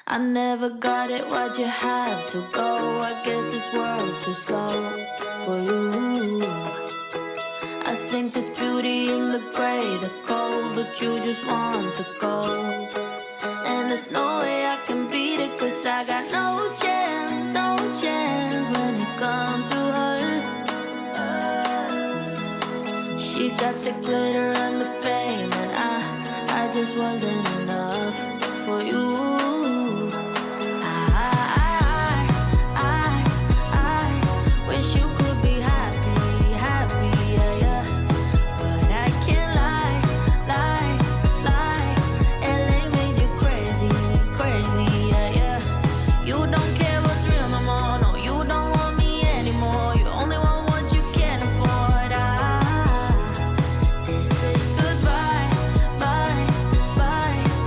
I never got it, why'd you have to go? I guess this world's too slow for you. I think there's beauty in the gray, the cold, but you just want the gold. And there's no way I can beat it, cause I got no chance, no chance when it comes to her. She got the glitter and the fame, and I just wasn't enough for you. I wish you could be happy, happy, yeah, yeah. But I can't lie, lie, lie. LA made you crazy, crazy, yeah, yeah. You don't care what's real no more, no, you don't want me anymore. You only want what you can't afford. This is goodbye, bye, bye.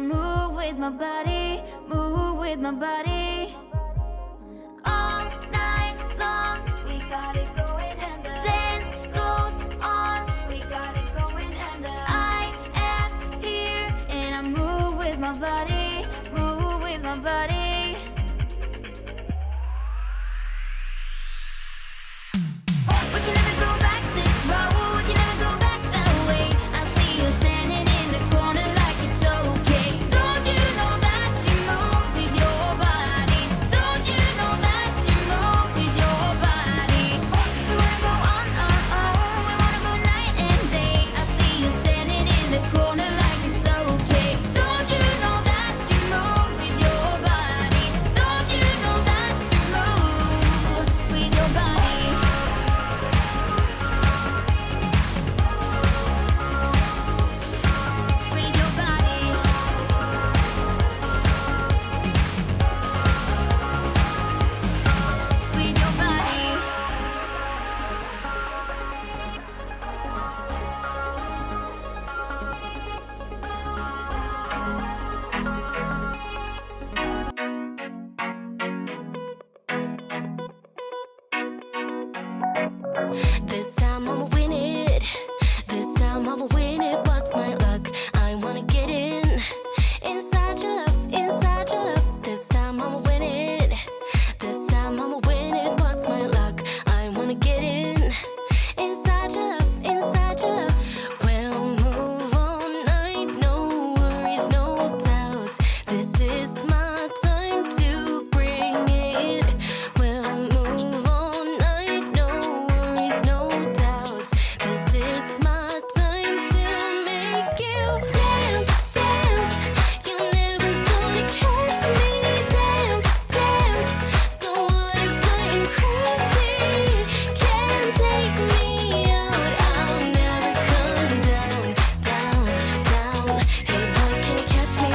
move with my body, move with my body. All night long, we got it going and the dance goes on. We got it going and the I am here and I move with my body, move with my body. We can never go back this road, we can never go back that way. I see you standing in the corner like it's okay. Don't you know that you move with your body? Don't you know that you move with your body? We wanna go on our own, we wanna go night and day. I see you standing in the corner like it's okay. Don't you know that you move with your body? Don't you know that you move with your body? With your body. With your body. This time I'ma win it. This time I'ma win it. What's my luck? I wanna get in. Inside your love, inside your love. This time I'ma win it. This time I'ma win it. What's my luck? I wanna get in. Inside your love, inside your love. We'll move all night, no worries, no doubts. This is my time to bring it. We'll move all night, no worries, no doubts. This is my time to make you dance, dance. You're never gonna catch me. Dance, dance. So what if I'm crazy? Can't take me out. I'll never come down, down, down. Hey boy, can you catch me?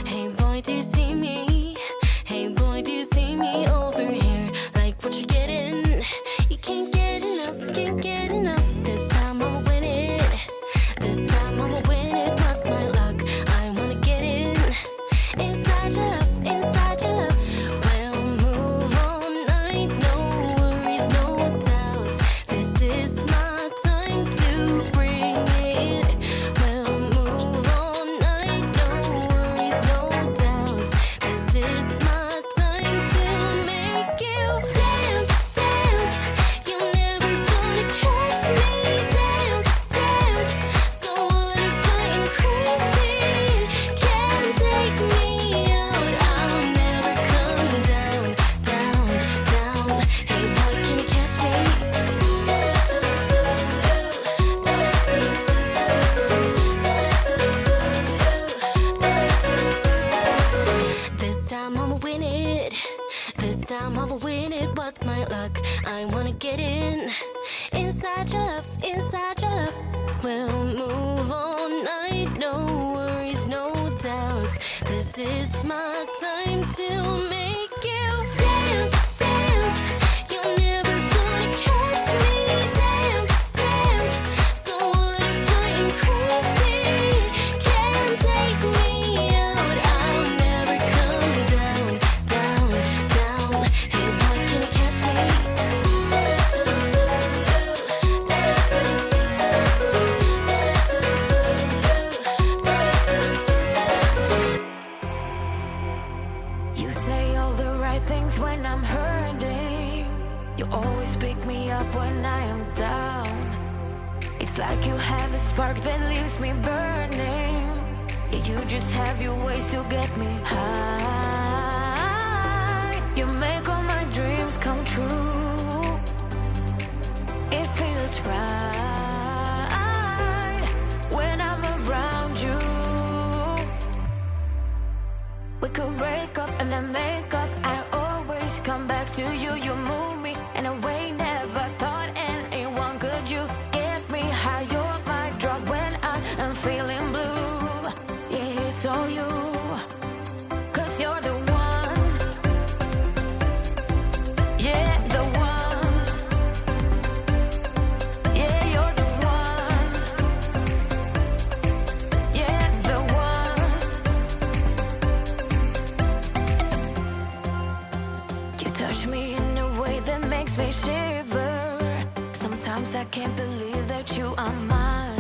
Hey boy, do you see me? Hey boy, do you see me over here? Like what you're getting? You can't get enough, can't get enough. This time I'ma win it. This time I'ma win it. What's my luck? I wanna get in. Inside your love, inside your love. We'll move all night, no worries, no doubts. This is my time to bring it. We'll move all night, no worries, no doubts. This is my time to make you dance, dance. You're never gonna catch me. Dance, dance. So what if I'm crazy? Can't take me out. I'll never come down, down, down. Hey boy, can you catch me? This time I'ma win it. This time I'ma win it. What's my luck? I wanna get in. Inside your love, inside your love. We'll move all night, no worries, no doubts. This is my time to make you dance, dance. You're never gonna catch me. Dance, dance. So what if I'm crazy? Can't take me out. I'll never come down, down, down. Hey boy, can you catch me? You say all the right things when I'm hurting. You always pick me up when I am down. It's like you have a spark that leaves me burning. Yeah, you just have your ways to get me high. You make all my dreams come true. It feels right when I'm around you. We could break up and then make up. I always come back to you. You move me in a way never thought anyone could. You get me high. You're my drug when I am feeling blue. Yeah, it's all you. 'Cause you're the one. Yeah, the one. Sometimes I can't believe that you are mine.